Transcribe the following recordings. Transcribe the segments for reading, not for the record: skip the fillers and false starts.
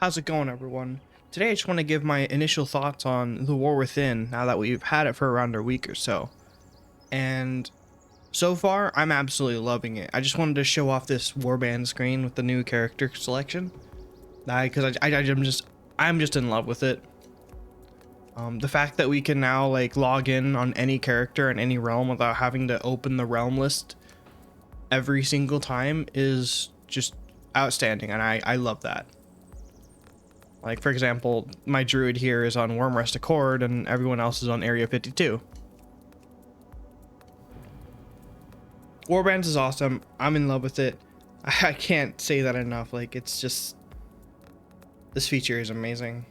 How's it going, everyone? Today I just want to give my initial thoughts on The War Within now that we've had it for around a week or so. And so far, I'm absolutely loving it. I just wanted to show off this Warband screen with the new character selection. Because I'm just in love with it. The fact that we can now like log in on any character in any realm without having to open the realm list every single time is just outstanding, and I love that. Like, for example, my druid here is on Wormrest Accord and everyone else is on Area 52. Warbands is awesome. I'm in love with it. I can't say that enough. Like, it's just... this feature is amazing.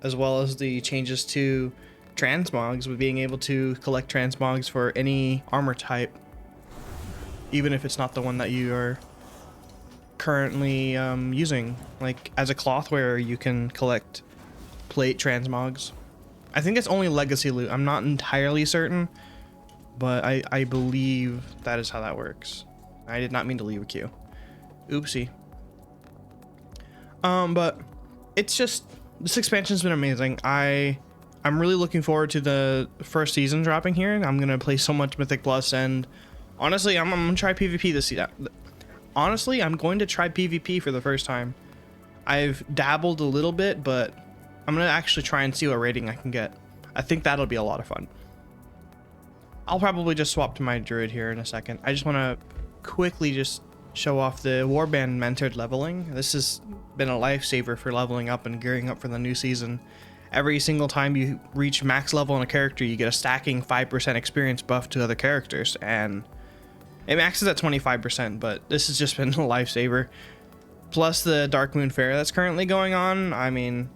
As well as the changes to transmogs, with being able to collect transmogs for any armor type. Even if it's not the one that you are currently using. Like, as a cloth wearer, you can collect plate transmogs. I think it's only legacy loot. I'm not entirely certain, but I believe that is how that works. I did not mean to leave a queue. Oopsie. But it's just, this expansion's been amazing. I'm really looking forward to the first season dropping here. I'm gonna play so much Mythic Plus, and honestly, I'm gonna try PvP this season. Honestly, I'm going to try PvP for the first time. I've dabbled a little bit, but I'm going to actually try and see what rating I can get. I think that'll be a lot of fun. I'll probably just swap to my druid here in a second. I just want to quickly just show off the Warband mentored leveling. This has been a lifesaver for leveling up and gearing up for the new season. Every single time you reach max level on a character, you get a stacking 5% experience buff to other characters, and it maxes at 25%, but this has just been a lifesaver. Plus the Dark Moon Fair that's currently going on. I mean,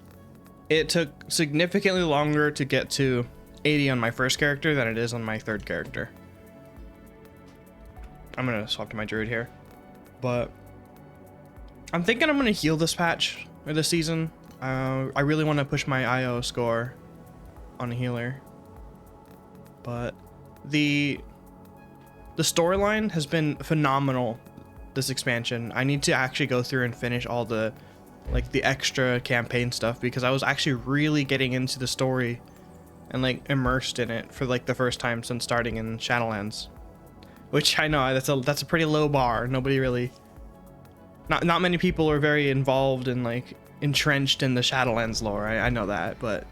it took significantly longer to get to 80 on my first character than it is on my third character. I'm gonna swap to my druid here, but I'm thinking I'm gonna heal this patch or this season. I really want to push my IO score on a healer, but the storyline has been phenomenal this expansion. I need to actually go through and finish all the extra campaign stuff, because I was actually really getting into the story and like immersed in it for like the first time since starting in Shadowlands, which I know that's a pretty low bar. Nobody really, not many people are very involved and like entrenched in the Shadowlands lore. I know that, but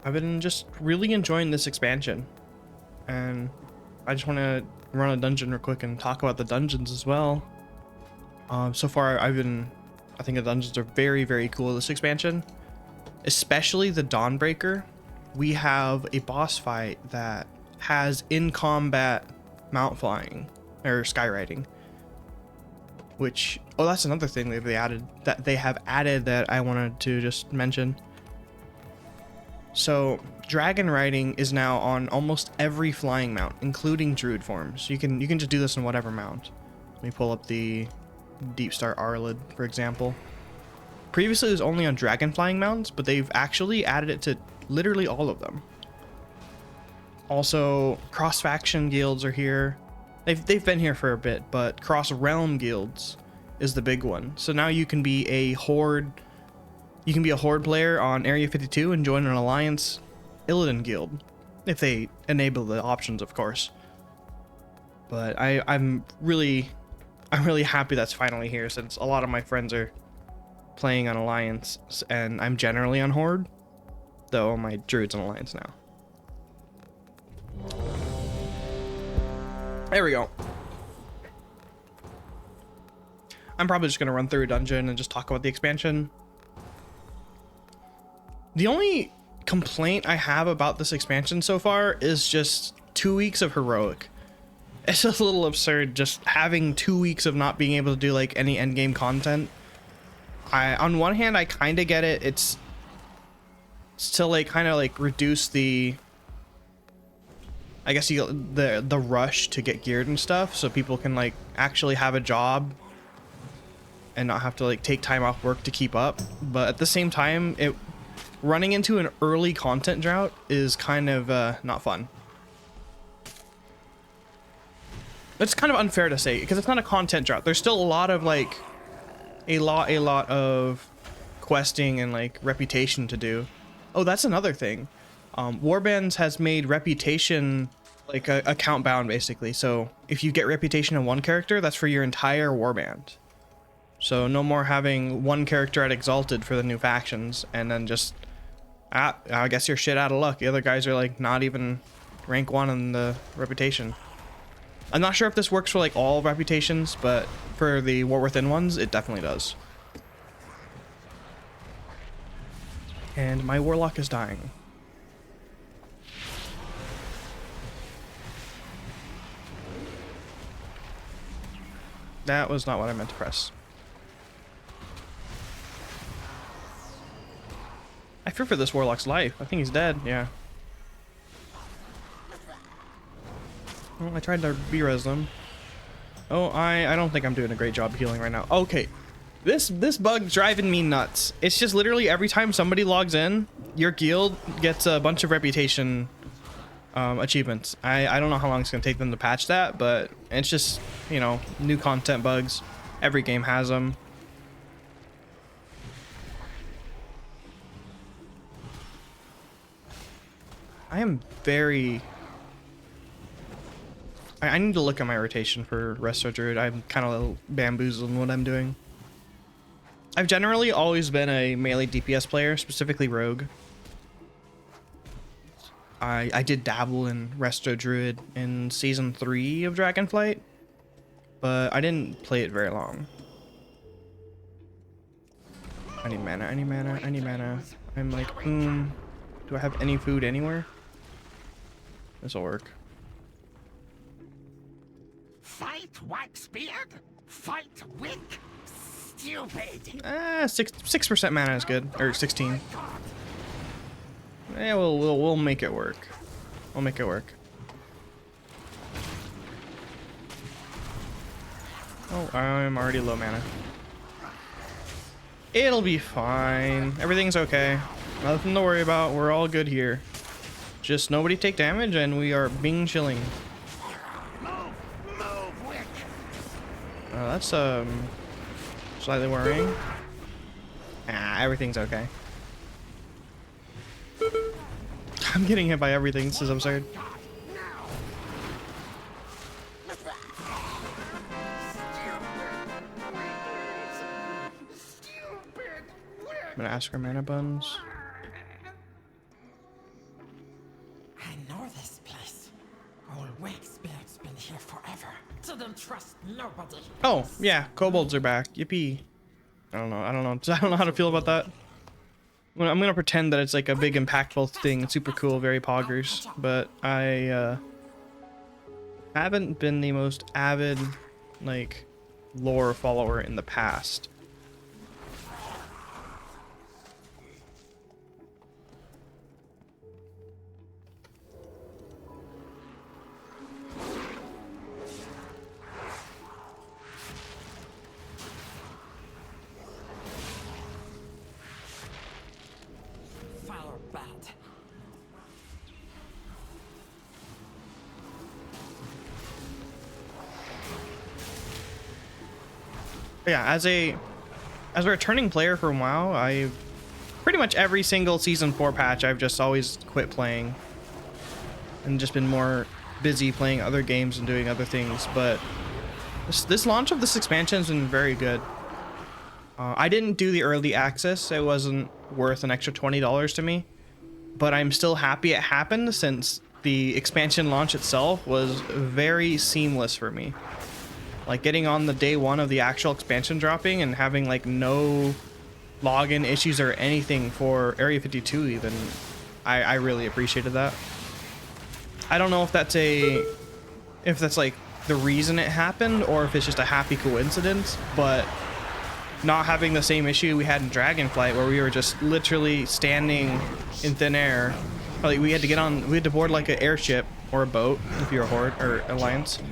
I've been just really enjoying this expansion, and I just want to run a dungeon real quick and talk about the dungeons as well. So far, I think the dungeons are very, very cool this expansion, especially the Dawnbreaker. We have a boss fight that has in combat mount flying or skywriting, which, oh, that's another thing they have added that I wanted to just mention. So dragon riding is now on almost every flying mount, including druid forms. You can just do this in whatever mount. Let me pull up the Deepstar Arlid, for example. Previously it was only on dragon flying mounts, but they've actually added it to literally all of them. Also, cross faction guilds are here. They've been here for a bit, but cross realm guilds is the big one. So now you can be a horde. You can be a horde player on Area 52 and join an alliance Illidan guild, if they enable the options, of course. But I'm really happy that's finally here, since a lot of my friends are playing on alliance and I'm generally on horde, though my druid's on alliance now. There we go. I'm probably just gonna run through a dungeon and just talk about the expansion. The only complaint I have about this expansion so far is just 2 weeks of heroic. It's just a little absurd just having 2 weeks of not being able to do like any endgame content. On one hand, I kind of get it. It's to like kind of like reduce the, I guess the rush to get geared and stuff, so people can like actually have a job and not have to like take time off work to keep up. But at the same time, running into an early content drought is kind of not fun. It's kind of unfair to say because it's not a content drop. There's still a lot of like a lot of questing and like reputation to do. Oh, that's another thing. Warbands has made reputation like account bound basically. So if you get reputation in one character, that's for your entire warband. So no more having one character at Exalted for the new factions and then just, I guess you're shit out of luck. The other guys are like not even rank 1 in the reputation. I'm not sure if this works for like all reputations, but for the War Within ones, it definitely does. And my warlock is dying. That was not what I meant to press. I fear for this warlock's life. I think he's dead. Yeah. Well, I tried to B-res them. Oh, I don't think I'm doing a great job healing right now. Okay. This bug's driving me nuts. It's just literally every time somebody logs in, your guild gets a bunch of reputation achievements. I don't know how long it's going to take them to patch that, but it's just, you know, new content bugs. Every game has them. I am very... I need to look at my rotation for Resto Druid. I'm kind of bamboozled in what I'm doing. I've generally always been a melee DPS player, specifically Rogue. I did dabble in Resto Druid in Season 3 of Dragonflight, but I didn't play it very long. I need mana, I need mana, I need mana. I'm like, do I have any food anywhere? This'll work. Fight Waxbeard? Fight Wick? Stupid. 6% mana is good, or 16. Yeah, we'll make it work. We'll make it work. Oh, I'm already low mana. It'll be fine. Everything's okay. Nothing to worry about. We're all good here. Just nobody take damage, and we are bing chilling. That's slightly worrying. Everything's okay. I'm getting hit by everything. This is absurd. I'm gonna ask for mana buns. I know this place. Old Waxbeard's been here forever. So don't trust nobody. Oh yeah, kobolds are back. Yippee! I don't know how to feel about that. I'm gonna pretend that it's like a big impactful thing. It's super cool, very poggers. But I haven't been the most avid like lore follower in the past. Yeah, as a returning player for a while, I've pretty much every single season 4 patch I've just always quit playing and just been more busy playing other games and doing other things. But this launch of this expansion has been very good. I didn't do the early access. It wasn't worth an extra $20 to me, but I'm still happy it happened since the expansion launch itself was very seamless for me. Like getting on the day 1 of the actual expansion dropping and having like no login issues or anything for Area 52 even, I really appreciated that. I don't know if that's like the reason it happened or if it's just a happy coincidence, but not having the same issue we had in Dragonflight where we were just literally standing in thin air. Like we had to board like an airship or a boat if you're a Horde or Alliance.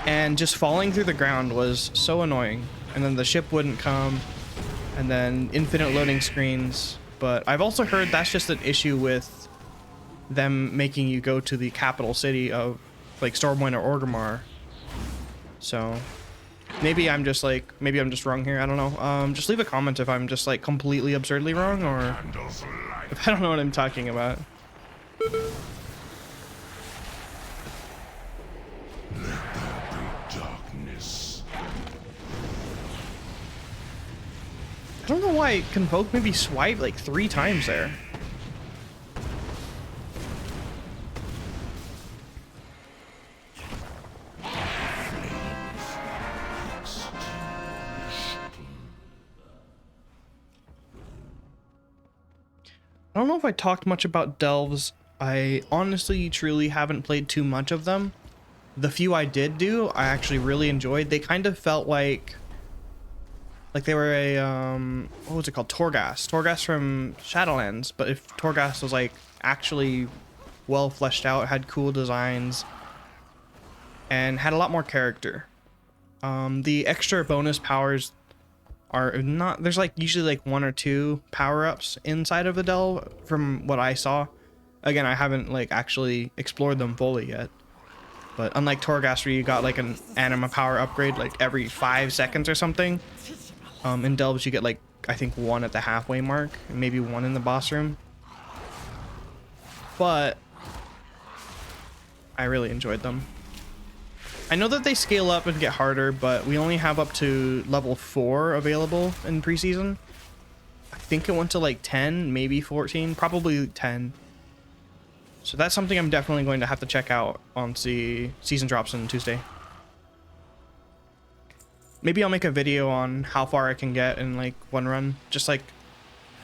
And just falling through the ground was so annoying. And then the ship wouldn't come. And then infinite loading screens. But I've also heard that's just an issue with them making you go to the capital city of like Stormwind or Orgrimmar. So maybe I'm just wrong here. I don't know. Just leave a comment if I'm just like completely absurdly wrong, or if I don't know what I'm talking about. I don't know why Convoke maybe swiped like 3 times there. I don't know if I talked much about delves. I honestly, truly haven't played too much of them. The few I did do, I actually really enjoyed. They kind of felt like they were a, what was it called? Torghast. Torghast from Shadowlands, but if Torghast was like actually well fleshed out, had cool designs, and had a lot more character. The extra bonus powers are not, there's like usually like 1 or 2 power-ups inside of a delve from what I saw. Again, I haven't like actually explored them fully yet. But unlike Torghast, where you got like an anima power upgrade like every 5 seconds or something, in delves you get like, I think 1 at the halfway mark, and maybe 1 in the boss room. But I really enjoyed them. I know that they scale up and get harder, but we only have up to level 4 available in preseason. I think it went to like 10, maybe 14, probably 10. So that's something I'm definitely going to have to check out once the season drops on Tuesday. Maybe I'll make a video on how far I can get in like 1 run. Just like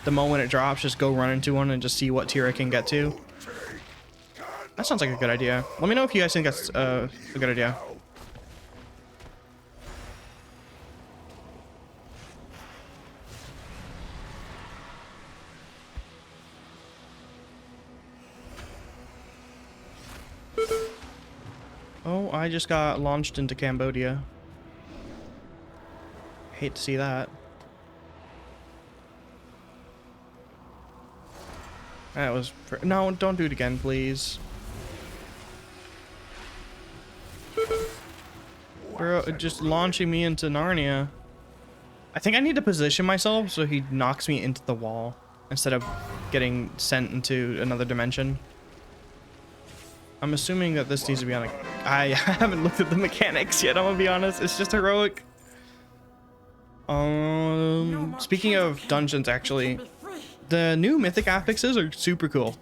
the moment it drops, just go run into one and just see what tier I can get to. That sounds like a good idea. Let me know if you guys think that's a good idea. Oh, I just got launched into Cambodia. Hate to see that. That was... No, don't do it again, please. Bro, just launching me into Narnia. I think I need to position myself so he knocks me into the wall instead of getting sent into another dimension. I'm assuming that this needs to be on a... I haven't looked at the mechanics yet, I'm gonna be honest. It's just heroic. Speaking of dungeons, actually, the new mythic affixes are super cool.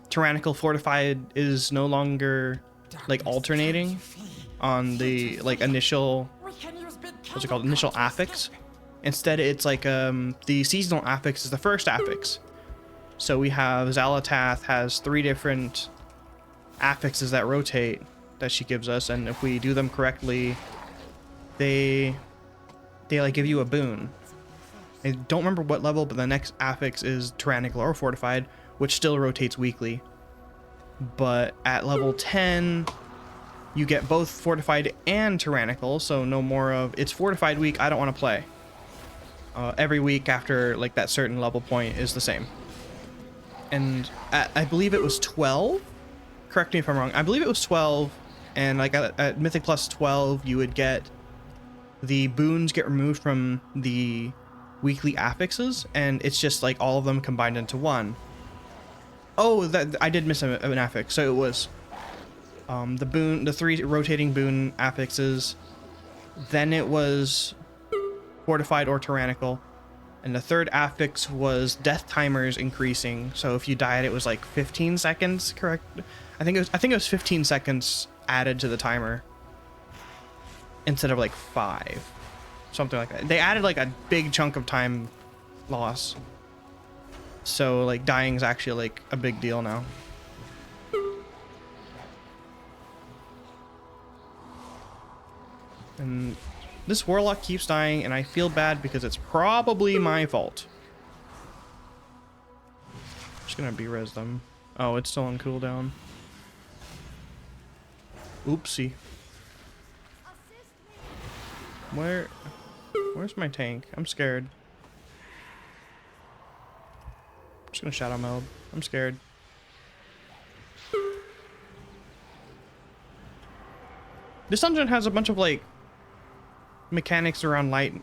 Tyrannical Fortified is no longer like alternating on the like initial, what's it called, initial affix. Instead, it's like the seasonal affix is the first affix. So we have Xalatath has 3 different affixes that rotate that she gives us, and if we do them correctly, they like give you a boon. I don't remember what level, but the next affix is Tyrannical or Fortified, which still rotates weekly. But at level 10, you get both Fortified and Tyrannical, so no more of it's Fortified week, I don't want to play. Every week after like that certain level point is the same. And I believe it was 12. Correct me if I'm wrong. I believe it was 12, and like at Mythic Plus 12, you would get the boons get removed from the weekly affixes, and it's just like all of them combined into one. Oh, that I did miss an affix. So it was the 3 rotating boon affixes, then it was Fortified or Tyrannical, and the 3rd affix was death timers increasing. So if you died, it was like 15 seconds. Correct? I think it was 15 seconds added to the timer instead of like 5, something like that. They added like a big chunk of time loss, so like dying is actually like a big deal now. And this warlock keeps dying, and I feel bad because it's probably my fault. Just gonna be-res them. Oh, it's still on cooldown. Oopsie. Where's my tank? I'm scared. I'm just gonna shadow meld. I'm scared. This dungeon has a bunch of like mechanics around light,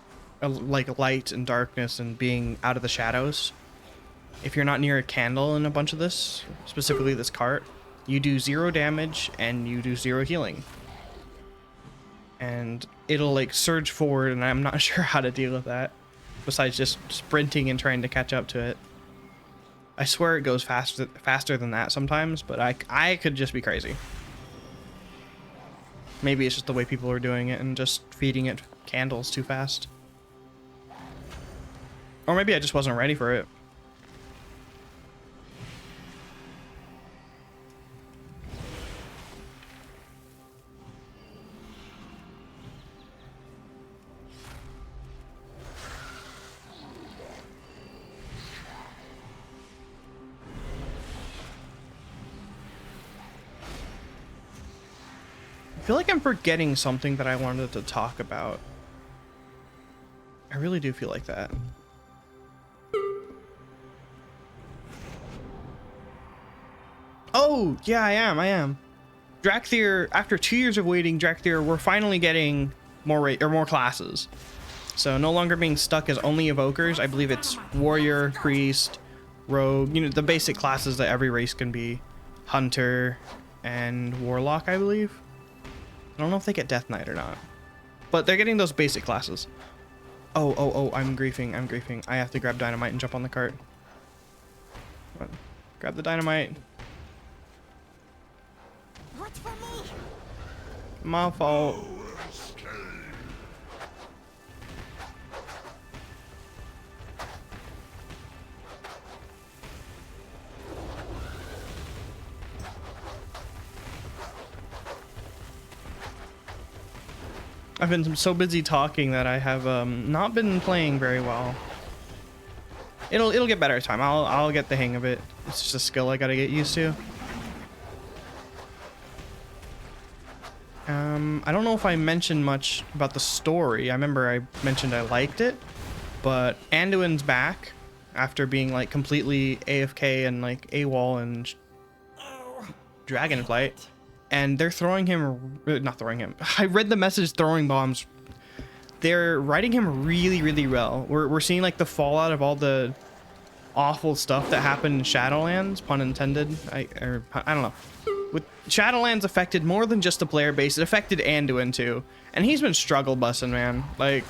like light and darkness and being out of the shadows. If you're not near a candle in a bunch of this, specifically this cart, you do 0 damage and you do 0 healing. And it'll like surge forward, and I'm not sure how to deal with that besides just sprinting and trying to catch up to it. I swear it goes faster than that sometimes, but I could just be crazy. Maybe it's just the way people are doing it and just feeding it candles too fast. Or maybe I just wasn't ready for it. I feel like I'm forgetting something that I wanted to talk about. I really do feel like that. Oh, yeah, I am. Drakthir, after 2 years of waiting, Drakthir, we're finally getting more classes. So no longer being stuck as only evokers. I believe it's warrior, priest, rogue, you know, the basic classes that every race can be. Hunter and warlock, I believe. I don't know if they get Death Knight or not, but they're getting those basic classes. Oh, I'm griefing. I have to grab dynamite and jump on the cart. Come on. Grab the dynamite. What's for me? My fault. I've been so busy talking that I have not been playing very well. It'll get better time. I'll get the hang of it. It's just a skill I gotta get used to. I don't know if I mentioned much about the story. I remember I mentioned I liked it, but Anduin's back after being like completely AFK and like AWOL and Dragonflight. And they're throwing him, not throwing him. I read the message throwing bombs. They're writing him really, really well. We're seeing like the fallout of all the awful stuff that happened in Shadowlands, pun intended. I don't know. With Shadowlands affected more than just the player base. It affected Anduin too. And he's been struggle bussing, man. Like,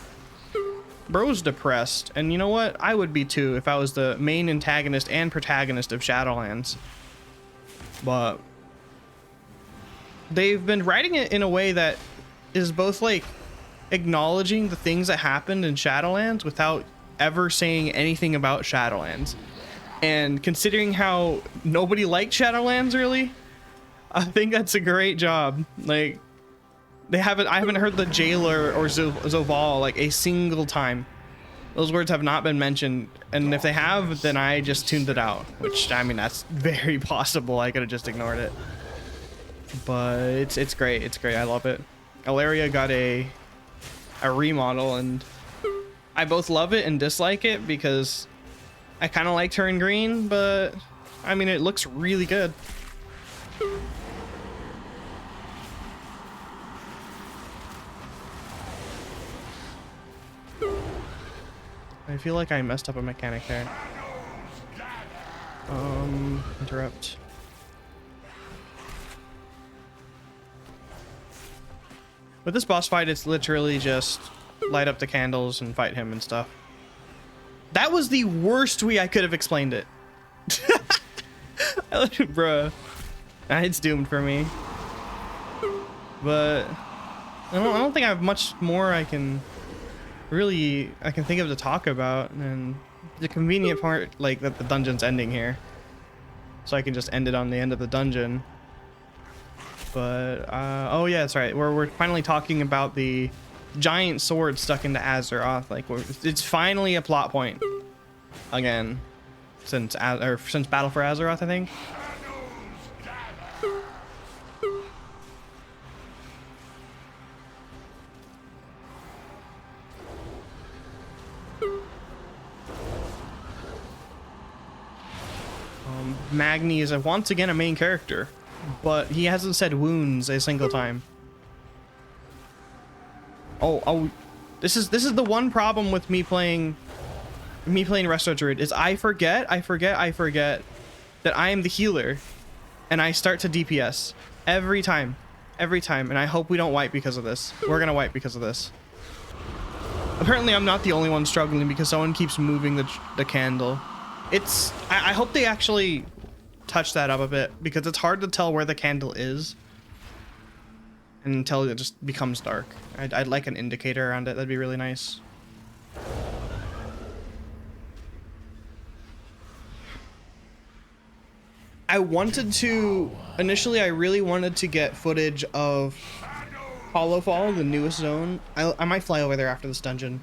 bro's depressed. And you know what? I would be too if I was the main antagonist and protagonist of Shadowlands. But they've been writing it in a way that is both like acknowledging the things that happened in Shadowlands without ever saying anything about Shadowlands. And considering how nobody liked Shadowlands really, I think that's a great job. Like, I haven't heard the jailer or Zoval like a single time. Those words have not been mentioned, and if they have, then I just tuned it out, which, I mean, that's very possible. I could have just ignored it. But it's great. It's great. I love it. ElDera got a remodel, and I both love it and dislike it because I kind of liked her in green, but I mean, it looks really good. I feel like I messed up a mechanic there. Interrupt. With this boss fight, it's literally just light up the candles and fight him and stuff. That was the worst way I could have explained it. Bruh. It's doomed for me. But I don't think I have much more I can think of to talk about, and the convenient part, like, that the dungeon's ending here, so I can just end it on the end of the dungeon. But oh yeah, that's right, we're finally talking about the giant sword stuck into Azeroth. Like, it's finally a plot point again since Battle for Azeroth, I think. Magni is once again a main character, but he hasn't said wounds a single time. Oh, this is the one problem with me playing Resto Druid is I forget that I am the healer, and I start to DPS every time, and I hope we don't wipe because of this. We're gonna wipe because of this. Apparently, I'm not the only one struggling because someone keeps moving the candle. I hope they actually touch that up a bit because it's hard to tell where the candle is until it just becomes dark. I'd like an indicator around it. That'd be really nice. Initially I really wanted to get footage of Hollowfall, the newest zone. I might fly over there after this dungeon,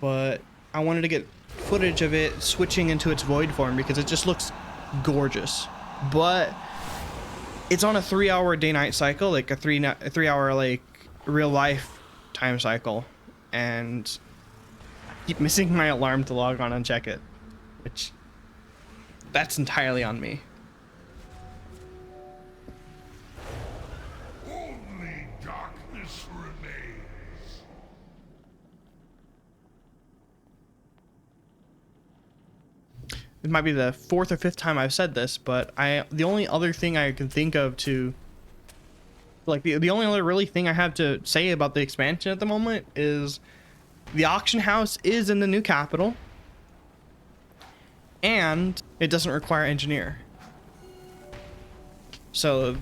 but I wanted to get footage of it switching into its void form because it just looks gorgeous. But it's on a 3-hour day-night cycle, like a 3-hour like real life time cycle, and I keep missing my alarm to log on and check it, which that's entirely on me. Only darkness remains. It might be the 4th or 5th time I've said this, but the only other thing I can think of to like the only other really thing I have to say about the expansion at the moment is the auction house is in the new capital, and it doesn't require engineer. So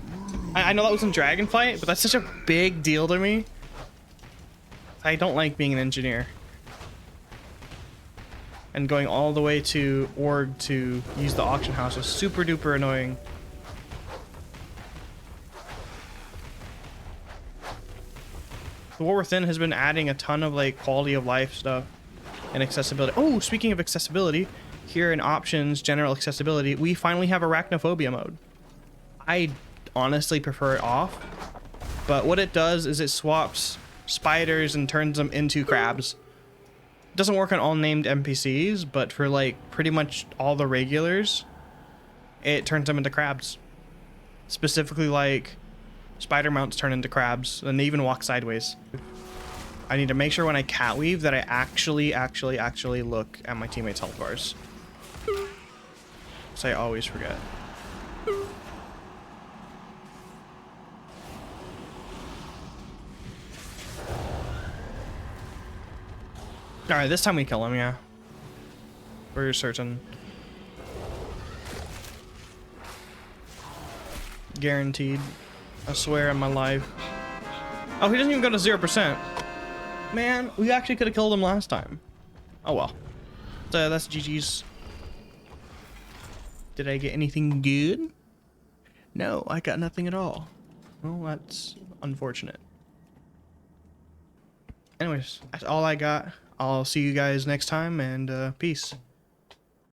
I know that was in Dragonflight, but that's such a big deal to me. I don't like being an engineer and going all the way to Org to use the auction house is super duper annoying. The War Within has been adding a ton of like quality of life stuff and accessibility. Oh, speaking of accessibility, here in options, general accessibility, we finally have arachnophobia mode. I honestly prefer it off, but what it does is it swaps spiders and turns them into crabs. It doesn't work on all named NPCs, but for like pretty much all the regulars, it turns them into crabs. Specifically like spider mounts turn into crabs, and they even walk sideways. I need to make sure when I cat weave that I actually look at my teammates' health bars. So I always forget. Alright, this time we kill him, yeah. We're certain. Guaranteed. I swear on my life. Oh, he doesn't even go to 0%. Man, we actually could have killed him last time. Oh well. So that's GG's. Did I get anything good? No, I got nothing at all. Well, that's unfortunate. Anyways, that's all I got. I'll see you guys next time, and peace.